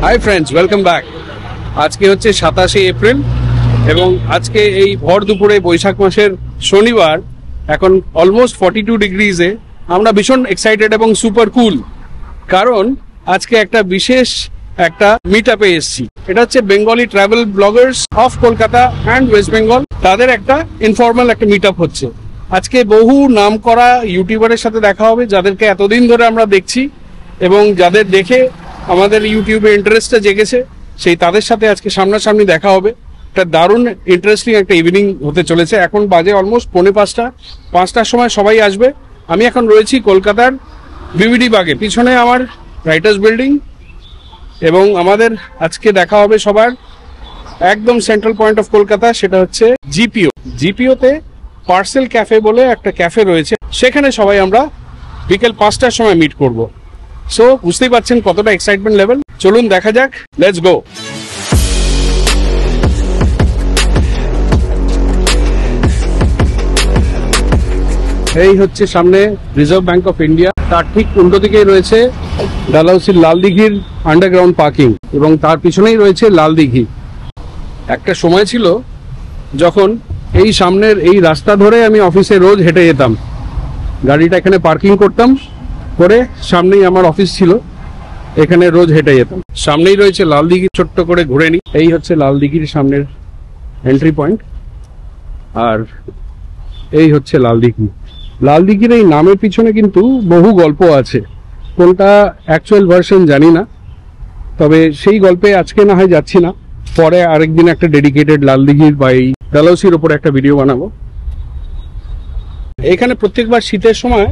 Hi friends, welcome back. আজকে হচ্ছে 27শে April এবং আজকে এই ভর দুপুরে বৈশাখ মাসের শনিবার এখন অলমোস্ট 42 ডিগ্রিজে আমরা ভীষণ এক্সাইটেড এবং সুপার কুল, কারণ আজকে একটা বিশেষ একটা মিট আপে এসেছি। এটা হচ্ছে Bengali travel Bloggers of Kolkata and West Bengal, তাদের একটা ইনফর্মাল একটা মিট আপ হচ্ছে। আজকে বহু নাম করা ইউটিউবারের সাথে দেখা হবে, যাদেরকে এতদিন ধরে আমরা দেখছি এবং যাদের দেখে আমাদের ইউটিউবে ইন্টারেস্টটা জেগেছে, সেই তাদের সাথে আজকে সামনাসামনি দেখা হবে। একটা দারুণ ইন্টারেস্টিং একটা ইভিনিং হতে চলেছে। এখন বাজে অলমোস্ট 4:45, 5টার সময় সবাই আসবে। আমি এখন রয়েছি কলকাতার বিবিডি বাগে, পিছনে আমার রাইটার্স বিল্ডিং, এবং আমাদের আজকে দেখা হবে সবার একদম সেন্ট্রাল পয়েন্ট অফ কলকাতা, সেটা হচ্ছে জিপিওতে পার্সেল ক্যাফে বলে একটা ক্যাফে রয়েছে, সেখানে সবাই আমরা বিকেল 5টার সময় মিট করব। সো বুঝতেই পারছেন কতটা এক্সাইটমেন্ট লেভেল। চলুন দেখা যাক, লেটস গো। এই হচ্ছে সামনে রিজার্ভ ব্যাংক অফ ইন্ডিয়া, তার ঠিক উল্টো দিকেই রয়েছে ডালহাউসির লাল দিঘির আন্ডারগ্রাউন্ড পার্কিং, এবং তার পিছনেই রয়েছে লাল দিঘি। একটা সময় ছিল যখন এই সামনের এই রাস্তা ধরে আমি অফিসে রোজ হেঁটে যেতাম, গাড়িটা এখানে পার্কিং করতাম করে, সামনেই আমার অফিস ছিল, এখানে রোজ হেঁটে যেতাম। সামনেই রয়েছে লাল দিঘি, ছোট্ট করে ঘুরে নি। এই হচ্ছে লাল দিঘির সামনের এন্ট্রি পয়েন্ট, আর এই হচ্ছে লাল দিঘি। লাল দিঘির এই নামের পিছনে কিন্তু বহু গল্প আছে, কোনটা অ্যাকচুয়াল ভার্সন জানি না, তবে সেই গল্পে আজকে না হয় যাচ্ছি না, পরে আরেকদিন একটা ডেডিকেটেড লাল দিঘির বা এই ডালহাউসির উপরে একটা ভিডিও বানাবো। এখানে প্রত্যেকবার শীতের সময়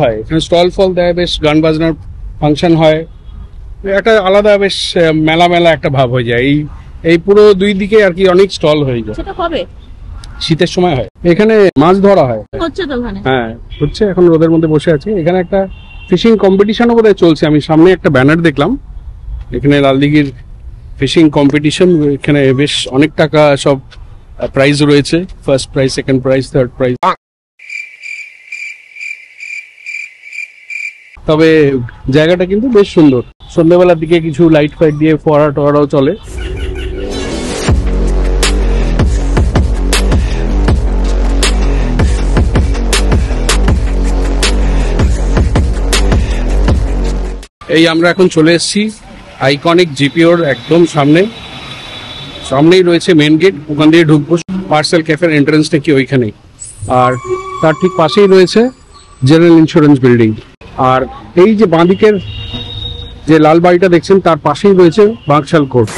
হয়, এখানে স্টল ফল দেয়, বেশ গান বাজনার ফাংশন হয়, একটা আলাদা বেশ মেলা মেলা একটা ভাব হয়ে যায়। এই পুরো দুই দিকে আর কি অনেক স্টল হয়ে যায়। শীতের সময় হয়, এখানে মাছ ধরা হয়। হ্যাঁ হচ্ছে, এখন রোদের মধ্যে বসে আছি। এখানে একটা ফিশিং কম্পিটিশনও বোধহয় চলছে, আমি সামনে একটা ব্যানার দেখলাম। এখানে লালদিঘির ফিশিং কম্পিটিশন, এখানে বেশ অনেক টাকা সব প্রাইজ রয়েছে, first prize, second prize, third prize. তবে জায়গাটা কিন্তু বেশ সুন্দর। সন্ধ্যাবেলার দিকে কিছু লাইট ফাইট দিয়ে ফোয়ারা টোয়ারাও চলে। এই আমরা এখন চলে এসেছি আইকনিক জিপিওর একদম সামনেই রয়েছে মেন গেট, ওখান দিয়ে ঢুকবো। পার্সেল ক্যাফের এন্ট্রান্সটা কি ওইখানেই, আর তার ঠিক পাশেই রয়েছে জেনারেল ইন্স্যুরেন্স বিল্ডিং। আর এই যে বাঁদিকের যে লাল বাড়িটা দেখছেন, তার পাশেই রয়েছে বাঁকশাল কোর্ট।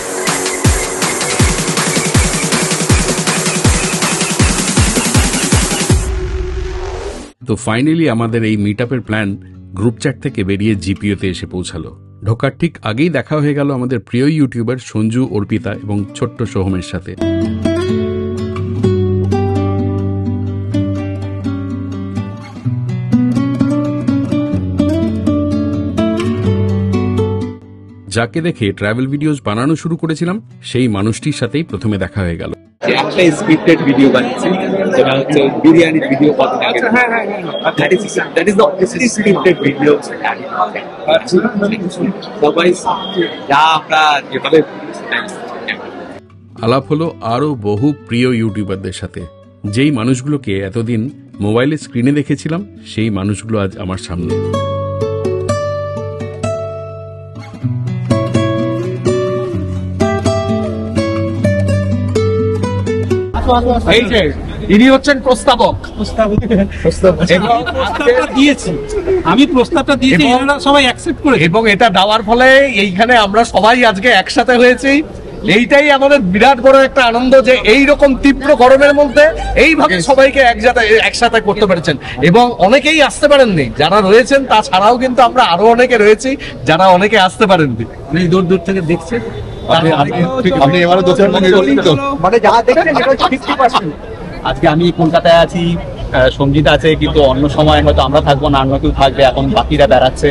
তো ফাইনালি আমাদের এই মিট আপের প্ল্যান গ্রুপ চ্যাট থেকে বেরিয়ে জিপিওতে এসে পৌঁছালো। ঢোকার ঠিক আগেই দেখা হয়ে গেল আমাদের প্রিয় ইউটিউবার সঞ্জু, অর্পিতা এবং ছোট্ট সোহমের সাথে। যাকে দেখে ট্রাভেল ভিডিওস বানানো শুরু করেছিলাম, সেই মানুষটির সাথেই প্রথমে দেখা হয়ে গেল। একটা স্ক্রিপ্টেড ভিডিও বানাচ্ছি, যেটা হচ্ছে বিরিয়ানির video. That is the only scripted video. সবাই যা আমরা যেভাবে আলাপ হলো আরো বহু প্রিয় ইউটিউবারদের সাথে। যেই মানুষগুলোকে এতদিন মোবাইলের স্ক্রিনে দেখেছিলাম, সেই মানুষগুলো আজ আমার সামনে। এই যে ইনি হচ্ছেন প্রস্তাবক। আমি প্রস্তাবটা দিয়েছি, এনারা সবাই অ্যাকসেপ্ট করে, এবং এটা দেওয়ার ফলে এইখানে আমরা সবাই আজকে একসাথে হয়েছি। এইটাই আমাদের বিরাট বড় একটা আনন্দ, যে এইরকম তীব্র গরমের মধ্যে এইভাবে সবাইকে একসাথে করতে পেরেছেন। এবং অনেকেই আসতে পারেননি, যারা রয়েছেন তাছাড়াও কিন্তু আমরা আরো অনেকে রয়েছি যারা অনেকে আসতে পারেননি, দূর দূর থেকে দেখছেন। আজকে আমি কলকাতায় আছি, সঞ্জিত আছে, কিন্তু অন্য সময় হয়তো আমরা থাকবো না, অন্য কেউ থাকবে। এখন বাকিরা বেড়াচ্ছে,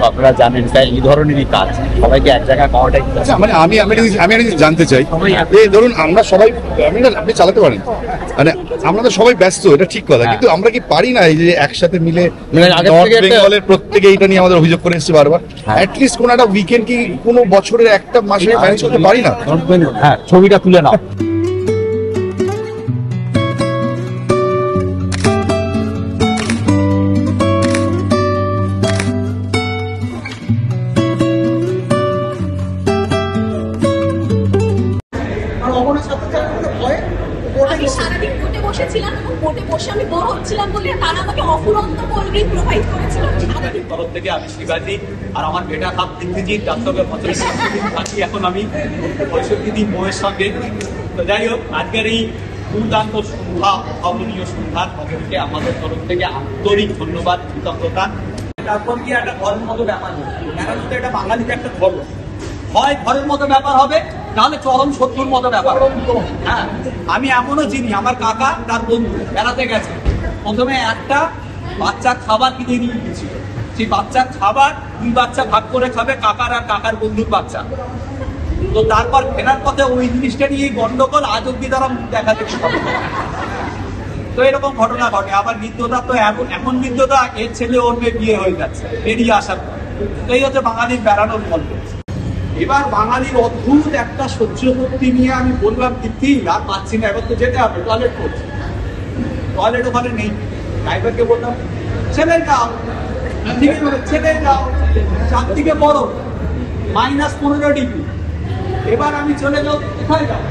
আপনারা জানেন তাই এই ধরনেরই কাজ সবাইকে এক জায়গায় পাওয়াটাই আচ্ছা, মানে আমি একটা জিনিস জানতে চাই, এই ধরুন আমরা সবাই, আপনি চালাতে পারেন, মানে আমরা তো সবাই ব্যস্ত, এটা ঠিক কথা, কিন্তু আমরা কি পারি না এই যে একসাথে মিলে, মানে আগের নর্থ থেকে একটা- বেঙ্গলের প্রত্যেকে এইটা নিয়ে আমাদের অভিযোগ করে এসেছে বারবার, অ্যাটলিস্ট কোনো একটা উইকেন্ড কি কোনো বছরের একটা মাসে ম্যানেজ করতে পারি না? হ্যাঁ, ছবিটা তুলে নাও। আমি সারাদিন কোর্টে বসেছিলাম এবং কোর্টে বসে আমি বোর হচ্ছিলাম বলে তারা আমাকে অফুরন্ত কোল্ড ড্রিঙ্ক প্রোভাইড করেছিল সারাদিন। তরফ থেকে আমি শিবাজি আর আমার বেটা খাপ পৃথ্বীজি তার সঙ্গে থাকি এখন আমি 65 দিন বউয়ের সঙ্গে। তো যাই হোক, আজকের এই দুর্দান্ত সন্ধ্যা, অভাবনীয় সন্ধ্যার সকলকে আমাদের তরফ থেকে আন্তরিক ধন্যবাদ, কৃতজ্ঞতা। তারপর কি একটা ঘরের মতো ব্যাপার হবে, কেন এটা বাঙালির একটা ধর্ম, হয় ঘরের মতো ব্যাপার হবে, নাহলে চরম শত্রুর মতো ব্যাপার। হ্যাঁ, আমি এমনও চিনি, আমার কাকা তার বন্ধু বেড়াতে গেছে, প্রথমে একটা বাচ্চা খাবার কিনে নিয়ে গিয়েছিল, সেই বাচ্চার খাবার 2 বাচ্চা ভাগ করে খাবে, কাকার আর কাকার বন্ধুর বাচ্চা। তো তারপর ফেরার পথে ওই জিনিসটা নিয়ে গন্ডগোল, আজ অব্দি তারা মুখ দেখাতে পারে না। তো এরকম ঘটনা ঘটে। আবার নিত্যতা তো এখন নিত্যতা এর ছেলে ওর মেয়ে বিয়ে হয়ে যাচ্ছে বেরিয়ে আসার পর। এই হচ্ছে বাঙালির বেড়ানোর গল্প। এবার বাঙালির অদ্ভুত একটা সহ্য শক্তি নিয়ে আমি বললাম কি আর পাচ্ছি না, এবার তো যেতে হবে, টয়লেট করছি। টয়লেট ওখানে নেই, ড্রাইভারকে বললাম ছেলে যাও, ঠিক আছে ছেলে যাও, চারদিকে বড় -15 ডিগ্রি। এবার আমি চলে যাও, কোথায় যাও,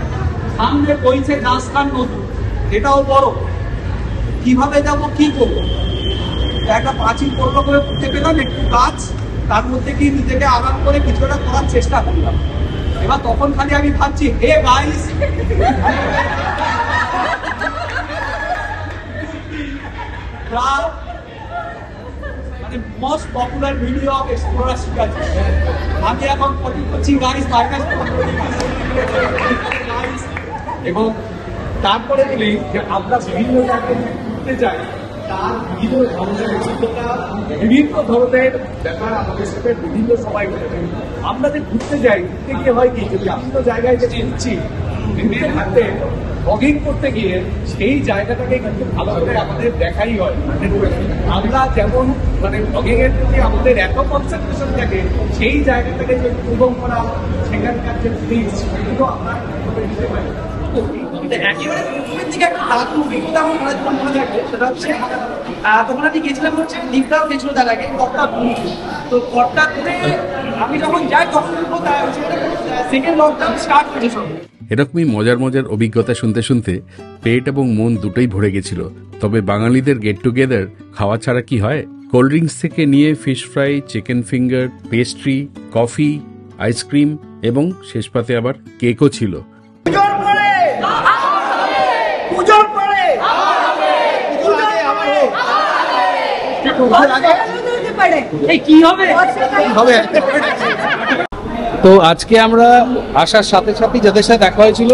সামনে বইছে গাছখান নদী, এটাও বড়, কিভাবে যাব কি করবো? একটা প্রাচীন পর্ব করে উঠতে পেলাম, একটু গাছ, তার মধ্যে কি নিজেকে আরাম করে কিছুটা করার চেষ্টা করলাম। এবার তখন খালি আমি ভাবছি, হে গাইস, মানে most popular video of explorer শিখাচ্ছি আমি এখন করছি গাইস গাইস। এবং তারপরে বলি যে আমরা বিভিন্ন জায়গায় ঘুরতে যাই, তার বিভিন্ন ধরনের অভিজ্ঞতা, বিভিন্ন ধরনের ব্যাপার আমাদের সাথে বিভিন্ন সময় ঘটে। আমরা যে ঘুরতে যাই, ঘুরতে গিয়ে হয় কি, যে বিভিন্ন জায়গায় যে ঘুরছি, ঘুরতে থাকতে ব্লগিং করতে গিয়ে সেই জায়গাটাকে কিন্তু ভালো করে আমাদের দেখাই হয়। আমরা যেমন মানে ব্লগিং এর প্রতি আমাদের এত কনসেন্ট্রেশন থাকে, সেই জায়গাটাকে যে উপভোগ করা, সেখানকার যে ফিলিংস, সেগুলো আমরা দিতে পারি। একেবারে প্রথমের দিকে একটা দারুণ অভিজ্ঞতা আমার মনে থাকে, সেটা হচ্ছে তখন আমি গেছিলাম হচ্ছে দীপদাও গেছিল তার আগে কর্তারপুর। তো কর্তারপুরে আমি যখন যাই তখন সেকেন্ড লকডাউন স্টার্ট হয়েছে সব। এরকমই মজার মজার অভিজ্ঞতা শুনতে শুনতে পেট এবং মন দুটোই ভরে গেছিল। তবে বাঙালিদের গেট টুগেদার খাওয়া ছাড়া কি হয়? কোল্ড ড্রিঙ্কস থেকে নিয়ে fish fry, chicken finger, pastry, coffee, ice cream এবং শেষ পাতে আবার কেকও ছিল। তো আজকে আমরা আসার সাথে সাথে যাদের সাথে দেখা হয়েছিল,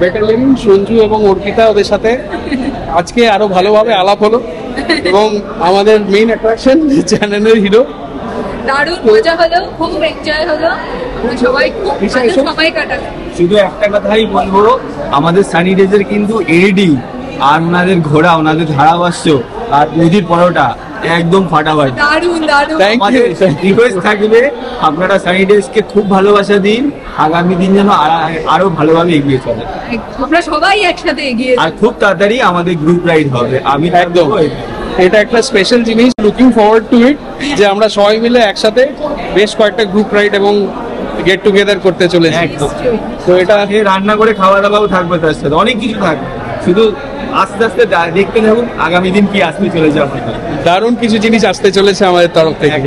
বেটালিন, সঞ্জু এবং অর্পিতা, ওদের সাথে আজকে আরো ভালোভাবে আলাপ হলো এবং আমাদের মেইন অ্যাট্রাকশন চ্যানেলের হিরো। দারুণ মজা হলো, খুব এনজয় হলো, সবাই খুব ভালো সময় কাটালো। শুধু একটা কথাই বলবো, আমাদের সানি ডেজের কিন্তু এডি আর ওনাদের ঘোড়া, ওনাদের ধারাভাষ্য আর নদীর পরোটা একদম ফাটাফাটি। দারুণ দারুণ। আমাদের রিকোয়েস্ট থাকবে আপনারা সানি ডেজকে খুব ভালোবাসা দিন, আগামী দিন যেন আরো ভালোভাবে এগিয়ে চলে, আমরা সবাই একসাথে এগিয়ে আর খুব তাড়াতাড়ি আমাদের গ্রুপ রাইড হবে। আমি একদম এটা একটা স্পেশাল জিনিস, লুকিং ফরওয়ার্ড টু ইট, যে আমরা সবাই মিলে একসাথে বেশ কয়েকটা গ্রুপ রাইড এবং গেট টুগেদার করতে চলেছি। একদম। তো এটা রান্না করে খাওয়া দাওয়াও থাকবে, তার সাথে অনেক কিছু থাকবে, শুধু আস্তে আস্তে দেখতে থাকুন আগামী দিন কি আসতে চলেছে আপনাদের। দারুণ কিছু জিনিস আসতে চলেছে আমাদের তরফ থেকে।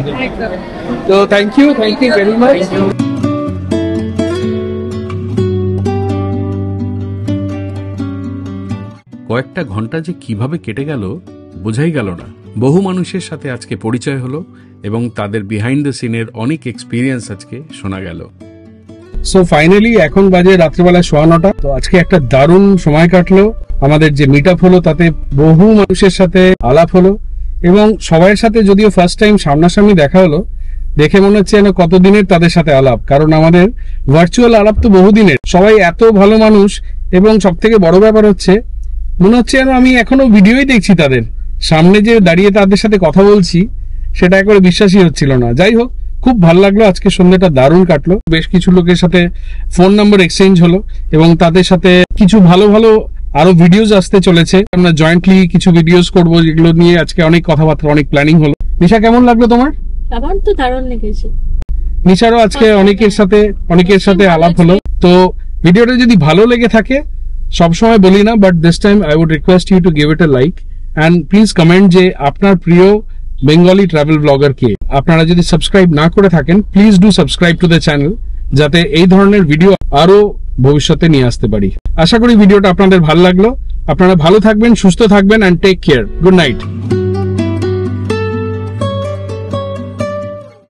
তো থ্যাংক ইউ ভেরি মাচ। কয়েকটা ঘন্টা যে কিভাবে কেটে গেল বোঝাই গেল না। বহু মানুষের সাথে আজকে পরিচয় হলো এবং তাদের বিহাইন্ড দ্য সিনের অনেক এক্সপিরিয়েন্স আজকে শোনা গেল। সো ফাইনালি এখন বাজে রাত্রিবেলা 9:15। তো আজকে একটা দারুণ সময় কাটলো, আমাদের যে মিট আপ হলো তাতে বহু মানুষের সাথে আলাপ হলো এবং সবার সাথে যদিও ফার্স্ট টাইম সামনাসামনি দেখা হলো, দেখে মনে হচ্ছে যেন কতদিনের তাদের সাথে আলাপ, কারণ আমাদের ভার্চুয়াল আলাপ তো বহুদিনের। সবাই এত ভালো মানুষ, এবং সব থেকে বড় ব্যাপার হচ্ছে মনে হচ্ছে যেন আমি এখনো ভিডিওই দেখছি তাদের সামনে, যে দাঁড়িয়ে তাদের সাথে কথা বলছি সেটা একবারে বিশ্বাসই হচ্ছিল না। যাই হোক, খুব ভালো লাগলো, আজকে সন্ধ্যাটা দারুণ কাটলো। বেশ কিছু লোকের সাথে ফোন নাম্বার এক্সচেঞ্জ হলো এবং তাদের সাথে কিছু ভালো ভালো আরো ভিডিওস আসতে চলেছে। আমরা জয়েন্টলি কিছু ভিডিওস করবো, যেগুলো নিয়ে আজকে অনেক কথাবার্তা, অনেক প্ল্যানিং হলো। নিশা, কেমন লাগলো তোমার? আমার তো দারুণ লেগেছে। নিশারও আজকে অনেকের সাথে আলাপ হলো। তো ভিডিওটা যদি ভালো লেগে থাকে, সবসময় বলি না, but this time I would request you to give it a like and please comment যে আপনার প্রিয় বেঙ্গলি ট্রাভেল ব্লগার কে। আপনারা যদি সাবস্ক্রাইব না করে থাকেন, please do subscribe to the channel, যাতে এই ধরনের ভিডিও আরো ভবিষ্যতে নিয়ে আসতে পারি। আশা করি ভিডিওটা আপনাদের ভালো লাগলো। আপনারা ভালো থাকবেন, সুস্থ থাকবেন, and take care. Good night.